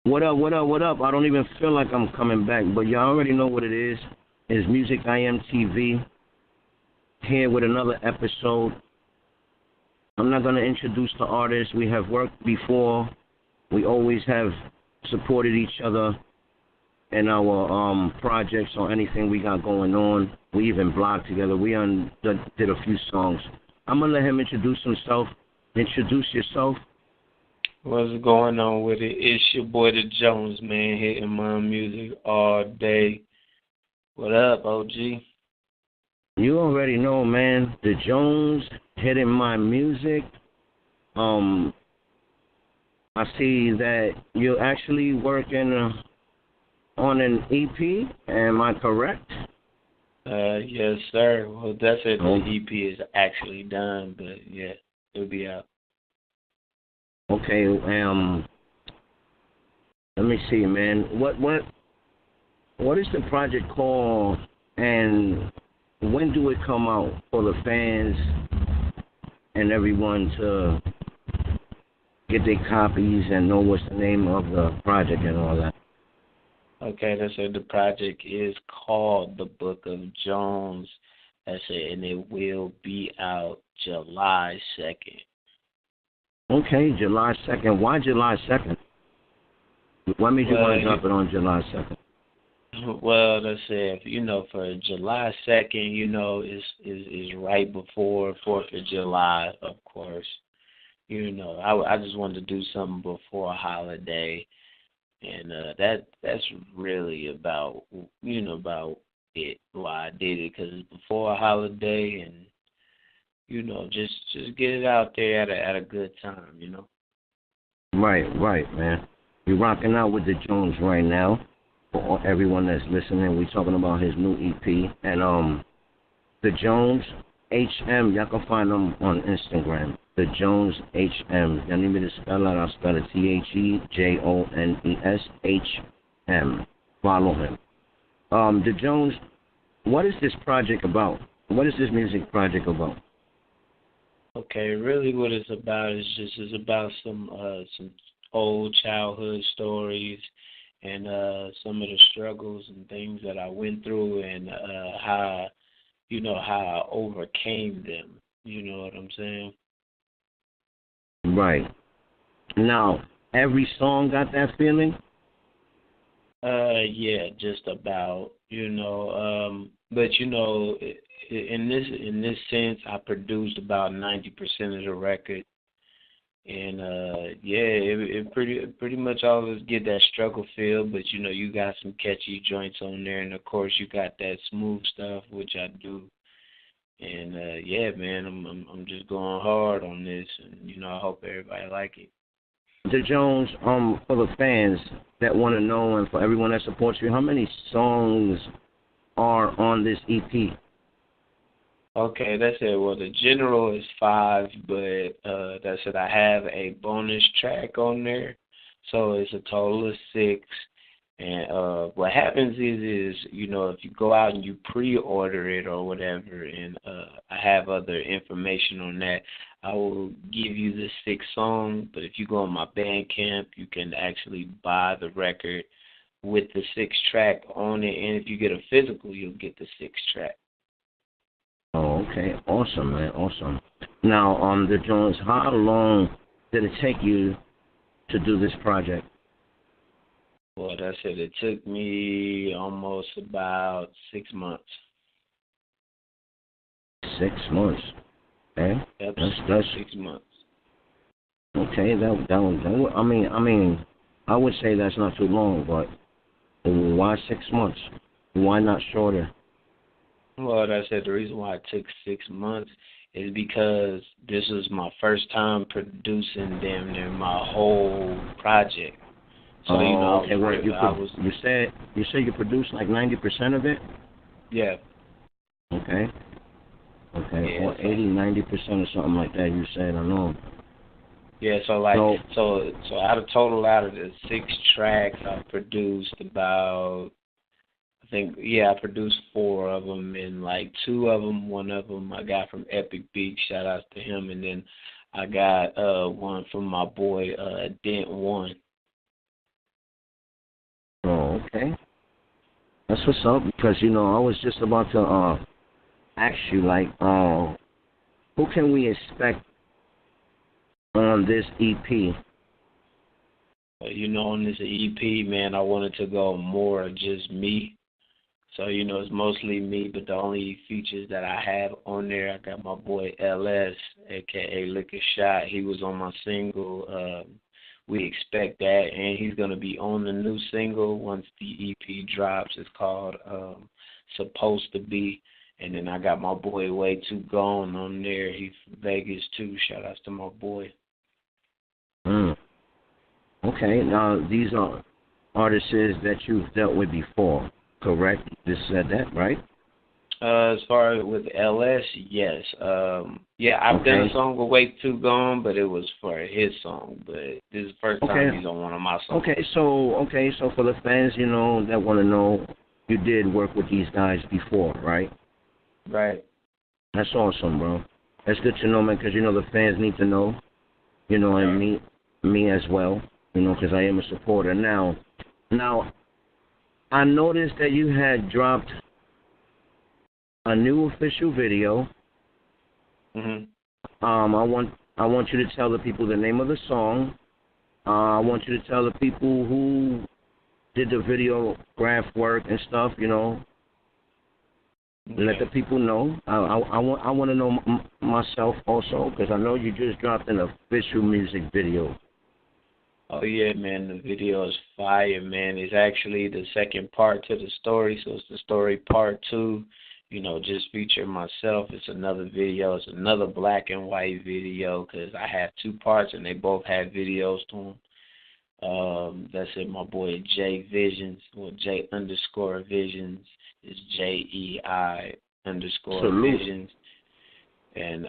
What up, what up, what up? I don't even feel like I'm coming back, but y'all already know what it is. It's MusicIAmTv here with another episode. I'm not going to introduce the artists. We have worked before. We always have supported each other in our projects or anything we got going on. We even blogged together. We did a few songs. I'm going to let him introduce himself. Introduce yourself. What's going on with it? It's your boy the Jones, man, hitting my music all day. What up, OG? You already know, man. The Jones hitting my music. I see that you're actually working on an EP. Am I correct? Yes, sir. Well, that's it. The EP is actually done, but yeah, it'll be out. Okay. Let me see, man. What is the project called, and when do it come out for the fans and everyone to get their copies and know what's the name of the project and all that? Okay, that's it. The project is called The Book of Jones. That's it, and it will be out July 2nd. Okay, July 2nd. Why July 2nd? Why made you want to drop it on July 2nd? Well, let's say, for July 2nd, is right before 4th of July, of course. I just wanted to do something before a holiday, and that's really about it, why I did it, because it's before a holiday, and just get it out there at a good time, Right, man. You're rocking out with the Jones right now. For everyone that's listening, we're talking about his new EP. And the Jones HM, y'all can find him on Instagram. The Jones HM. Y'all need me to spell it? I'll spell it TheJonesHM. Follow him. The Jones, what is this project about? What is this music project about? Okay, really what it's about is about some old childhood stories and some of the struggles and things that I went through, and how I overcame them. You know what I'm saying? Right. Now, every song got that feeling? Yeah, just about, but in this sense, I produced about 90% of the record, and it pretty much always get that struggle feel, but you got some catchy joints on there, and of course you got that smooth stuff, which I do, and man, I'm just going hard on this, and I hope everybody like it. The Jones, for the fans that want to know, and for everyone that supports you, how many songs are on this EP? Okay, that's it. Well, the general is 5, but that's it. I have a bonus track on there, so it's a total of 6. And what happens is if you go out and you pre-order it or whatever, and I have other information on that, I will give you the 6th song. But if you go on my Bandcamp, you can actually buy the record with the 6th track on it, and if you get a physical, you'll get the 6th track. Oh, okay. Awesome, man. Awesome. Now, the Jones, how long did it take you to do this project? Well, that's it. It took me almost about 6 months. 6 months. Okay. Yep, That's 6 months. Okay. I would say that's not too long, but why 6 months? Why not shorter? Well, that's it. The reason why it took 6 months is because this was my first time producing damn near my whole project. So okay. You said you produced like 90% of it. Yeah. Okay. Yeah, or 80-90% or something like that. You said, I know. Yeah. So out of the 6 tracks, I produced about. I produced 4 of them, and like 2 of them, one of them I got from Epic Beat, shout out to him, and then I got one from my boy Dent One. Okay. That's what's up, because, you know, I was just about to ask you, like, who can we expect on this EP? You know, on this EP, man, I wanted to go more just me. So, you know, it's mostly me, but the only features that I have on there, I got my boy LS, a.k.a. Liquor Shot. He was on my single, We Expect That, and he's going to be on the new single once the EP drops. It's called Supposed to Be. And then I got my boy Way Too Gone on there. He's from Vegas, too. Shout outs to my boy. Okay, now these are artists that you've dealt with before, correct? Just said that, right? As far as with LS, yes. Yeah, I've done a song with Way Too Gone, but it was for his song. But this is the first time he's on one of my songs. Okay, so for the fans, you know, that want to know, you did work with these guys before, right? Right. That's awesome, bro. That's good to know, man, because, you know, the fans need to know, you know, and me as well, you know, because I am a supporter. Now, I noticed that you had dropped a new official video. Mhm. I want you to tell the people the name of the song. I want you to tell the people who did the videograph work and stuff, you know. Okay. Let the people know. I want to know myself also, because I know you just dropped an official music video. Oh, yeah, man, the video is fire, man. It's actually the second part to the story, so it's the story part 2. You know, just featuring myself. It's another video. It's another black and white video, because I have 2 parts, and they both had videos to them. That's it, my boy J Visions, or J_Visions. It's JEI_Visions. And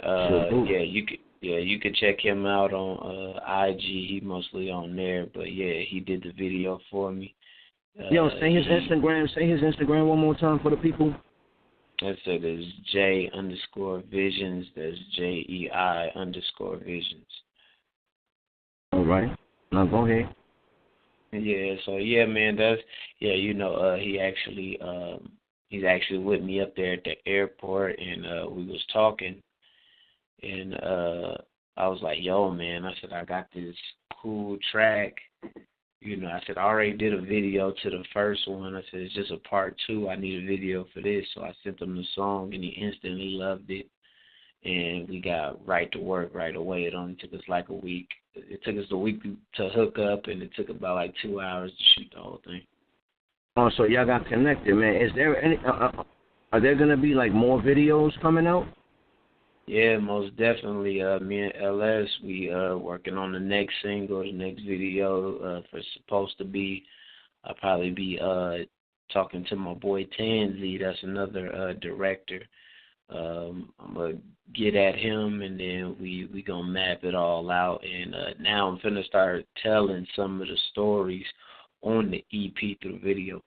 you could check him out on IG. He mostly on there, but yeah, he did the video for me. Yo, say his Instagram. Say his Instagram one more time for the people. That's it. It's J_Visions. That's JEI_Visions. All right. Now go ahead. Yeah. So yeah, man. You know. He's actually with me up there at the airport, and we was talking, and I was like, yo, man, I said, I got this cool track. You know, I said, I already did a video to the first one. I said, it's just a part 2. I need a video for this. So I sent him the song, and he instantly loved it. And we got right to work right away. It only took us like a week. It took us a week to hook up, and it took about like 2 hours to shoot the whole thing. Oh, so y'all got connected, man. Is there any? Are there gonna be like more videos coming out? Yeah, most definitely. Me and LS, we working on the next single, the next video for Supposed to Be. I'll probably be talking to my boy Tansy. That's another director. I'm gonna get at him, and then we gonna map it all out. And now I'm finna start telling some of the stories on the EP through video.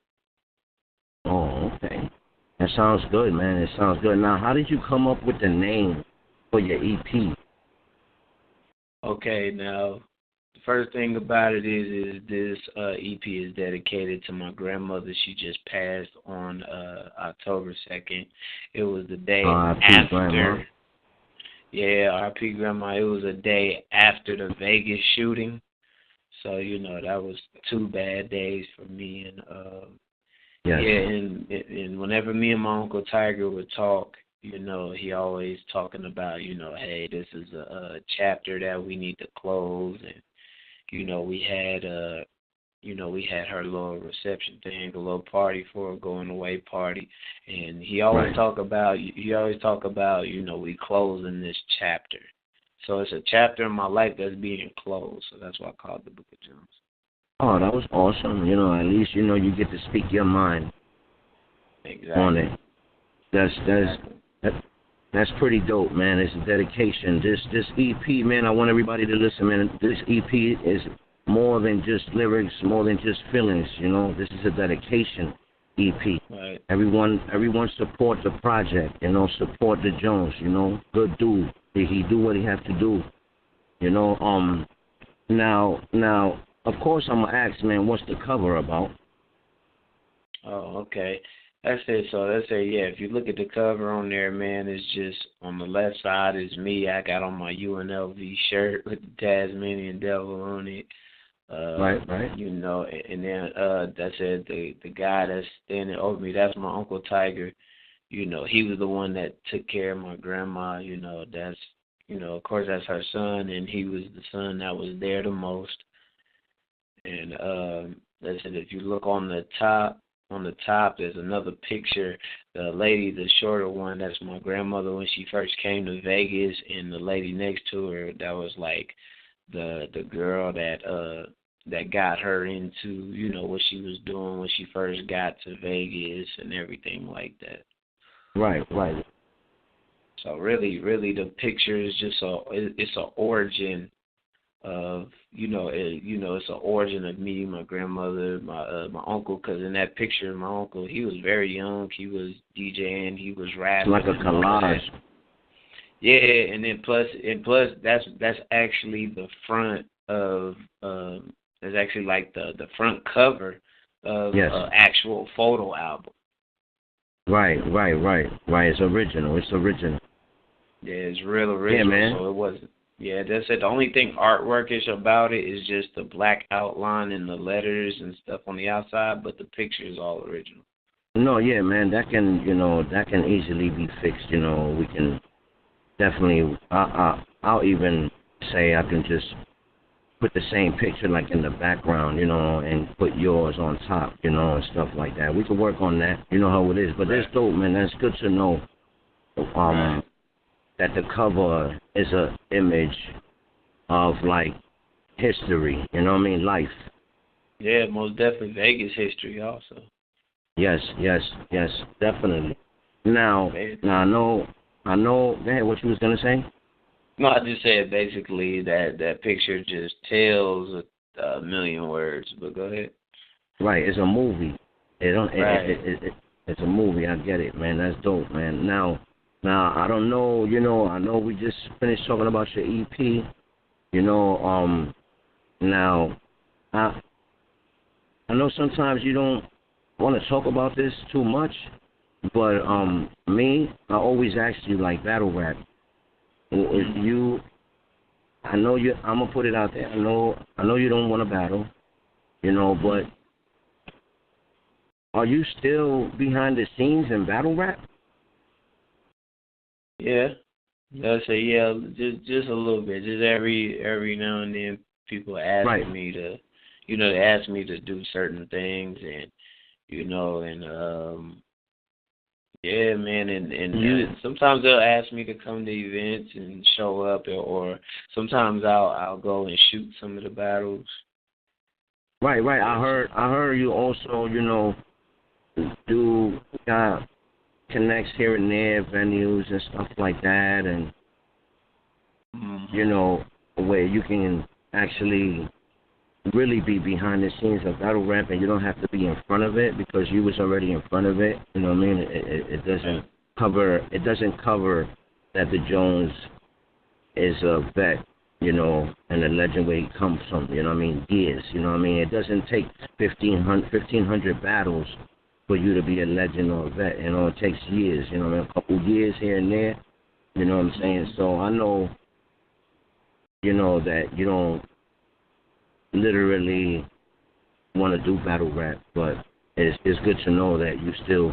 Oh, okay. That sounds good, man. It sounds good. Now, how did you come up with the name for your EP? Okay, now, the first thing about it is this EP is dedicated to my grandmother. She just passed on October 2nd. It was the day after. Grandma. Yeah, R.I.P. Grandma. It was a day after the Vegas shooting. So, you know, that was 2 bad days for me. And, yes. Yeah, and whenever me and my Uncle Tiger would talk, you know, he always talking about, you know, hey, this is a chapter that we need to close. And, you know, we had her little reception thing, a little party for her, going away party. And he always talk about, you know, we closing this chapter. So it's a chapter in my life that's being closed. So that's why I called the Book of Gems. Oh, that was awesome. You know, at least, you know, you get to speak your mind on it. That's pretty dope, man. It's a dedication. This EP, man, I want everybody to listen, man. This EP is more than just lyrics, more than just feelings, you know. This is a dedication EP. Right. Everyone support the project, you know, support the Jones, you know. Good dude. He do what he have to do. You know, now of course I'm gonna ask, man, what's the cover about? Oh, okay. That's it. So that's it. Yeah, if you look at the cover on there, man, it's just on the left side is me. I got on my UNLV shirt with the Tasmanian Devil on it. Right. You know, and then that's it. The guy that's standing over me, that's my Uncle Tiger. You know, he was the one that took care of my grandma. You know, that's of course that's her son, and he was the son that was there the most. And that's it. If you look on the top, there's another picture. The lady, the shorter one, that's my grandmother when she first came to Vegas, and the lady next to her, that was like the girl that got her into, what she was doing when she first got to Vegas and everything like that. Right. So really, the picture is just it's an origin of it's an origin of me, my grandmother, my uncle. Because in that picture, my uncle, he was very young. He was DJing, he was rapping. Like a collage. Yeah, and then plus that's actually the front of that's actually like the front cover of actual photo album. Right. It's original. Yeah, it's real original. Yeah, man. So it wasn't. Yeah, that's it. The only thing artworkish about it is just the black outline and the letters and stuff on the outside, but the picture is all original. No, yeah, man. That can easily be fixed. We can definitely. I'll even say I can just put the same picture like in the background, and put yours on top, and stuff like that. We can work on that. You know how it is. But that's dope, man. That's good to know. That the cover is a image of like history, life. Yeah, most definitely Vegas history also. Yes, definitely. Now I know. Go ahead, what you was gonna say? No, I just said basically that picture just tells a million words. But go ahead. Right, it's a movie. It's a movie. I get it, man. That's dope, man. Now, I don't know, I know we just finished talking about your EP, now, I know sometimes you don't want to talk about this too much, but, me, I always ask you, like, battle rap. I'm going to put it out there, I know you don't want to battle, but are you still behind the scenes in battle rap? Yeah, I say just a little bit. Just every now and then, people ask me to, they ask me to do certain things, and yeah, man, and sometimes they'll ask me to come to events and show up, or sometimes I'll go and shoot some of the battles. Right. I heard you also, do connects here and there, venues and stuff like that, and where you can actually really be behind the scenes of battle rap, and you don't have to be in front of it because you was already in front of it. You know what I mean? It doesn't cover. It doesn't cover that the Jones is a vet, and a legend where he comes from. You know what I mean? Years. You know what I mean? It doesn't take 1,500 battles for you to be a legend or a vet. It takes years, a couple years here and there, you know what I'm saying? So I know, that you don't literally want to do battle rap, but it's good to know that you still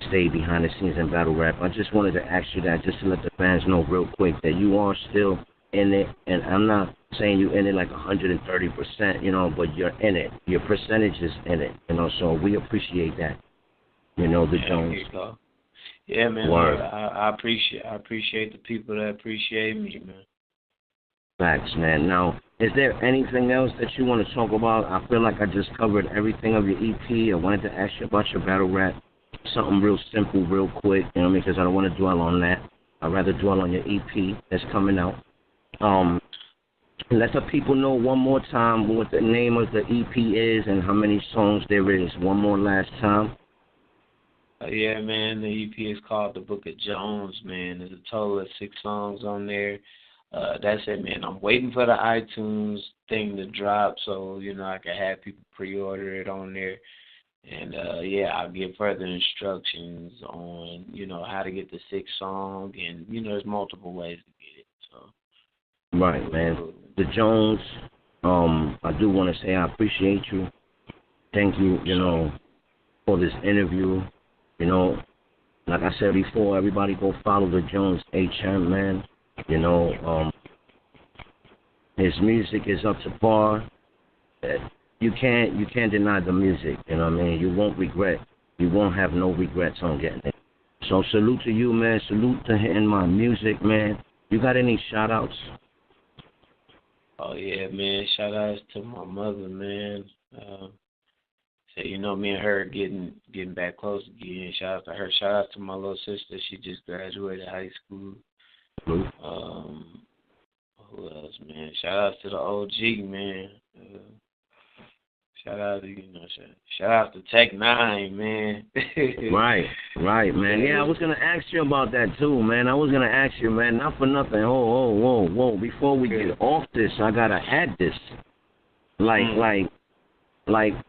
stay behind the scenes in battle rap. I just wanted to ask you that just to let the fans know real quick that you are still in it, and I'm not saying you in it like 130%, but you're in it. Your percentage is in it, so we appreciate that. The Jones. Yeah, man. I appreciate the people that appreciate me, man. Facts, man. Now, is there anything else that you want to talk about? I feel like I just covered everything of your EP. I wanted to ask you about your battle rap. Something real simple, real quick, because I don't want to dwell on that. I'd rather dwell on your EP that's coming out. Let the people know one more time what the name of the EP is and how many songs there is. One more last time. Yeah, man, the EP is called The Book of Jones, man. There's a total of 6 songs on there. That's it, man. I'm waiting for the iTunes thing to drop so, I can have people pre-order it on there. And yeah, I'll give further instructions on, how to get the 6th song, and there's multiple ways to get it. So Right, man. The Jones, I do want to say I appreciate you. Thank you, for this interview. Like I said before, everybody go follow the Jones HM, man. His music is up to par. You can't deny the music, you know what I mean? You won't regret. You won't have no regrets on getting it. So salute to you, man. Salute to hitting my music, man. You got any shout outs? Oh yeah, man. Shout outs to my mother, man. So me and her getting back close again. Shout out to her. Shout out to my little sister. She just graduated high school. Who else, man? Shout out to the OG, man. Shout out to shout out to TECHN9NE, man. Right, man. Yeah, I was gonna ask you about that too, man. I was gonna ask you, man. Not for nothing. Whoa. Before we get off this, I gotta add this. Like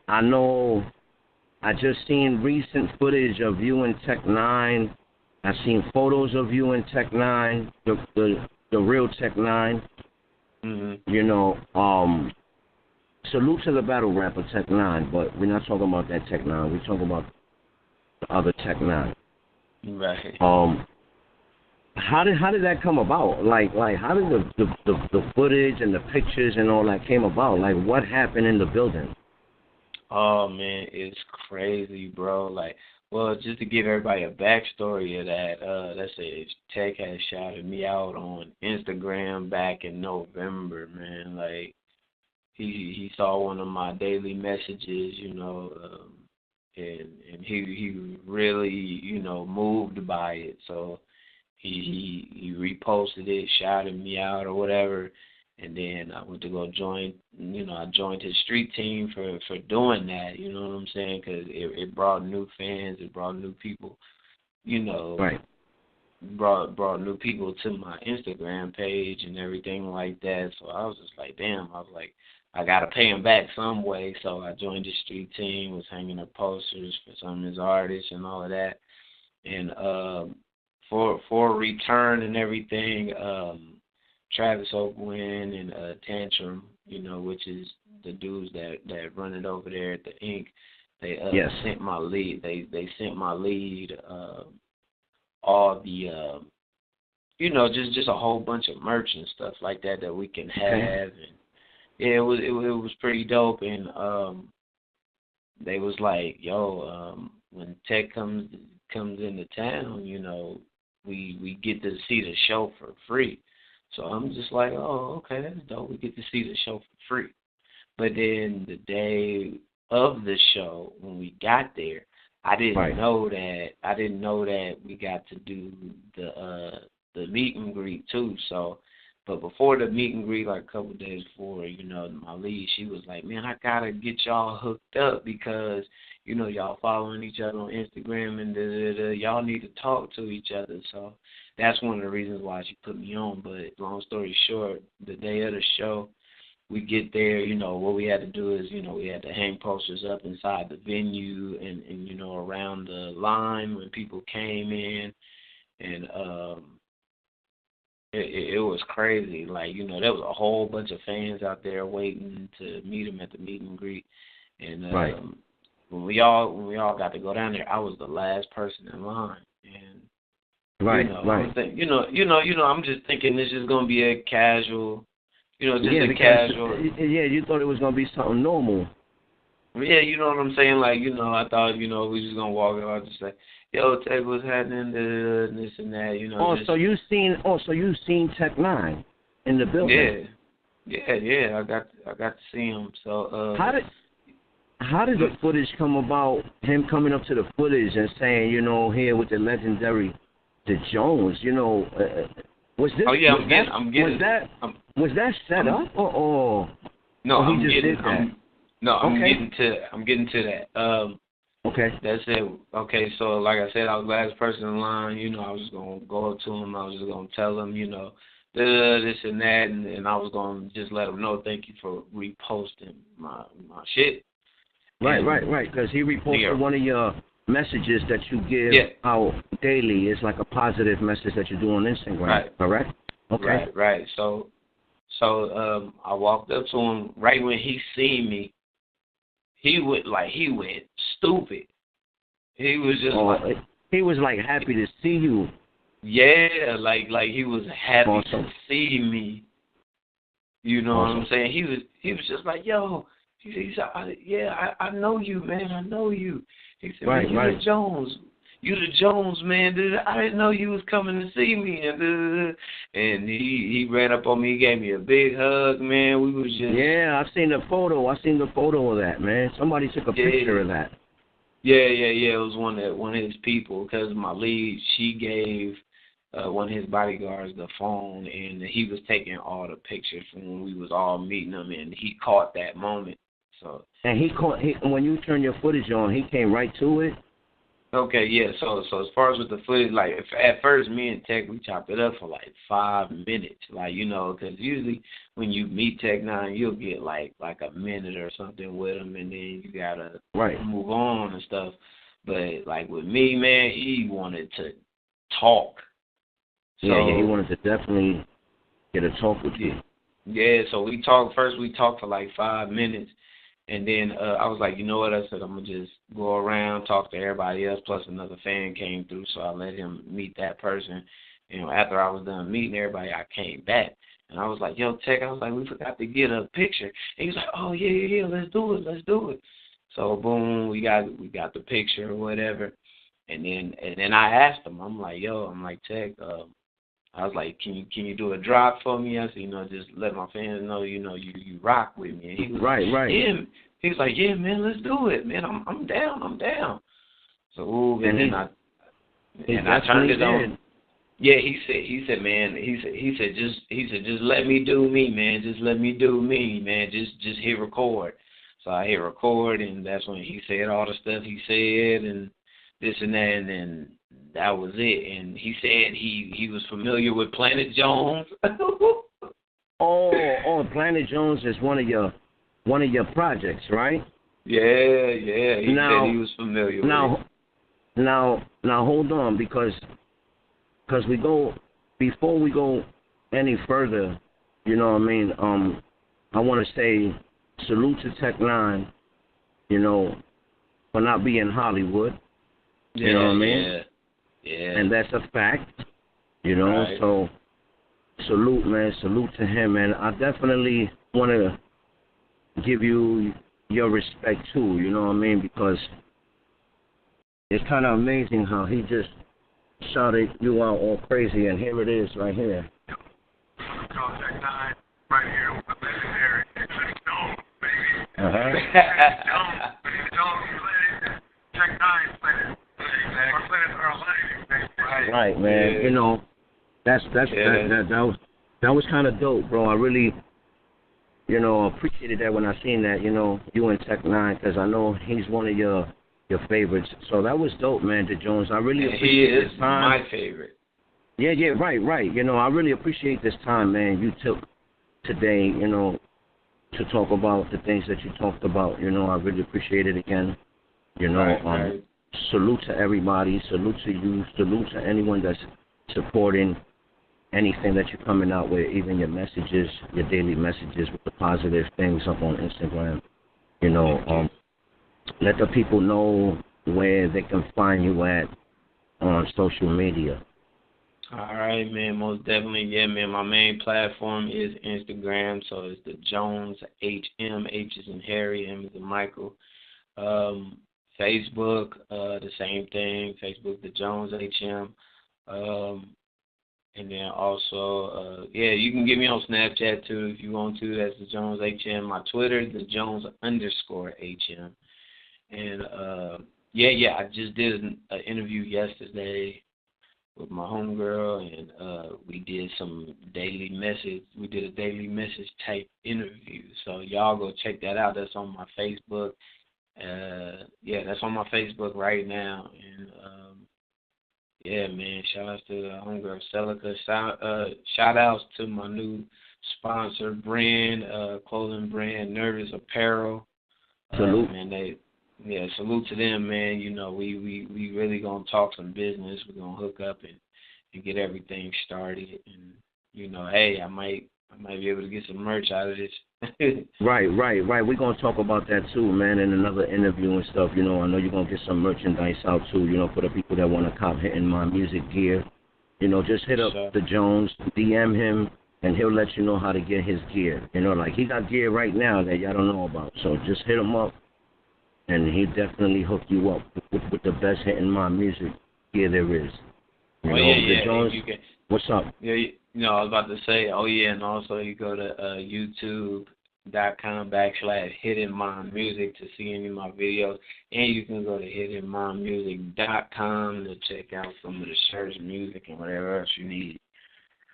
I know. I just seen recent footage of you and TECHN9NE. I seen photos of you and TECHN9NE, the real TECHN9NE. Salute to the battle rapper TECHN9NE, but we're not talking about that TECHN9NE. We're talking about the other TECHN9NE. Right. How did that come about? Like how did the footage and the pictures and all that came about? Like what happened in the building? Oh man, it's crazy, bro. Well, just to give everybody a backstory of that, let's say Tech had shouted me out on Instagram back in November, man. He saw one of my daily messages, and he really, moved by it. So he reposted it, shouted me out or whatever, and then I went to go join. I joined his street team for doing that. You know what I'm saying? Because it brought new fans, it brought new people. Right. Brought new people to my Instagram page and everything like that. So I was just like, damn. I was like, I gotta pay him back some way. So I joined his street team, was hanging up posters for some of his artists and all of that. And for return and everything, Travis Oakwind and Tantrum, which is the dudes that run it over there at the Ink. They sent my lead. They sent my lead all the just a whole bunch of merch and stuff like that we can have. And yeah, it was pretty dope. And they was like, yo, when Tech comes into town, we get to see the show for free. So I'm just like, oh, okay, that's dope. We get to see the show for free. But then the day of the show, when we got there, I didn't know that we got to do the meet and greet too. So, but before the meet and greet, like a couple of days before, my lead, she was like, man, I gotta get y'all hooked up because y'all following each other on Instagram and y'all need to talk to each other. So that's one of the reasons why she put me on. But long story short, the day of the show, we get there, what we had to do is, we had to hang posters up inside the venue and around the line when people came in. And it was crazy. There was a whole bunch of fans out there waiting to meet him at the meet and greet. And when we all got to go down there, I was the last person in line. And I'm just thinking this is gonna be a casual, casual. Yeah, you thought it was gonna be something normal. Yeah, you know what I'm saying? I thought, we just gonna walk out and just say, yo, Tech, what's happening? This and that, So you seen TECHN9NE in the building? Yeah. I got to see him. So how did the footage come about? Him coming up to the footage and saying, here with the legendary, the Jones, was this? Oh yeah, Was that set up or? No, I'm getting to that. Okay. That's it. Okay, so like I said, I was the last person in line. I was just gonna go up to him. I was just gonna tell him, this and that, and I was gonna just let him know, thank you for reposting my shit. Right. Because he reposted one of your messages that you give out daily. Is like a positive message that you do on Instagram. Right. Correct? Okay. Right. So I walked up to him right when he seen me. He went stupid. He was just he was like happy to see you. Yeah, like he was happy to see me. You know what I'm saying? He was just like, yo. He said, I know you, man. I know you. He said, man, you the Jones. You the Jones, man. I didn't know you was coming to see me. And he ran up on me. He gave me a big hug, man. We was just... Yeah, I've seen the photo. I seen the photo of that, man. Somebody took a picture of that. Yeah. It was one of his people, because my lead, she gave one of his bodyguards the phone, and he was taking all the pictures from when we was all meeting him, and he caught that moment. So. And when you turn your footage on, he came right to it. Okay, yeah. So as far as with the footage, like at first, me and Tech, we chopped it up for like 5 minutes, like, you know, because usually when you meet TECHN9NE, you'll get like a minute or something with him, and then you gotta move on and stuff. But like with me, man, he wanted to talk. So, yeah, he wanted to definitely get a talk with you. Yeah, so we talked for like 5 minutes. And then I was like, you know what? I said, I'm going to just go around, talk to everybody else, plus another fan came through, so I let him meet that person. You know, after I was done meeting everybody, I came back. And I was like, yo, Tech, I was like, we forgot to get a picture. And he was like, oh, yeah, let's do it. So, boom, we got the picture or whatever. And then I asked him, I'm like, Tech, I was like, can you do a drop for me? I said, you know, just let my fans know, you know, you rock with me. And he was right. Yeah. He was like, yeah, man, let's do it, man. I'm down. So I turned it on. Yeah, he said, man, he said, just let me do me, man. Just let me do me, man. Just hit record. So I hit record, and that's when he said all the stuff he said and this and that, and then that was it. And he said he was familiar with Planet Jones. oh, Planet Jones is one of your projects, right? Yeah. He said he was familiar with it. Now hold on, because before we go any further, you know what I mean, I want to say salute to TECHN9NE, you know, for not being Hollywood. You know what I mean? Yeah. And that's a fact, you know. Right. So salute, man. Salute to him, man. I definitely want to give you your respect too, you know what I mean? Because it's kind of amazing how he just shouted you out all crazy, and here it is right here. Call TECHN9NE right here with the legendary Jones, baby. Jones, TECHN9NE planet. Right, man. Yeah. You know, that was kind of dope, bro. I really, you know, appreciated that when I seen that, you know, you and TECHN9NE, because I know he's one of your favorites. So that was dope, man, to Jones. I really appreciate this time. He is my favorite. Yeah, right. You know, I really appreciate this time, man, you took today, you know, to talk about the things that you talked about. You know, I really appreciate it again. You know, right. Salute to everybody. Salute to you. Salute to anyone that's supporting anything that you're coming out with, even your messages, your daily messages with the positive things up on Instagram. You know, let the people know where they can find you at on social media. All right, man, most definitely. Yeah, man, my main platform is Instagram, so it's the Jones HM, H is in Harry, M is in Michael. Facebook, the same thing, Facebook, the Jones HM. And then also, you can get me on Snapchat too if you want to. That's the Jones HM. My Twitter, the Jones_HM. And I just did an interview yesterday with my homegirl, and we did some daily message. We did a daily message type interview. So y'all go check that out. That's on my Facebook. That's on my Facebook right now. And man, shout outs to the homegirl Celica. Shout outs to my new sponsor brand, clothing brand, Nervous Apparel. Salute. Man, Yeah, salute to them, man. You know, we really gonna talk some business. We're gonna hook up and get everything started. And you know, hey, I might be able to get some merch out of this. Right. We're gonna talk about that too, man, in another interview and stuff. You know, I know you're gonna get some merchandise out too. You know, for the people that want to cop Hitting My Music gear. You know, just hit up the Jones, DM him, and he'll let you know how to get his gear. You know, like he got gear right now that y'all don't know about. So just hit him up, and he'll definitely hook you up with the best Hitting My Music gear there is. You know, yeah. Jones, what's up? Yeah, you know, I was about to say, and also you go to youtube.com/HittingMyMusic to see any of my videos, and you can go to hittingmymusic.com to check out some of the shirts, music, and whatever else you need.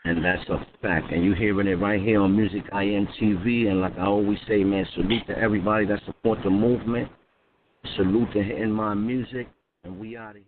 And that's a fact. And you're hearing it right here on MusicIAmTv. And like I always say, man, salute to everybody that support the movement. Salute to Hitting My Music. And we out of here.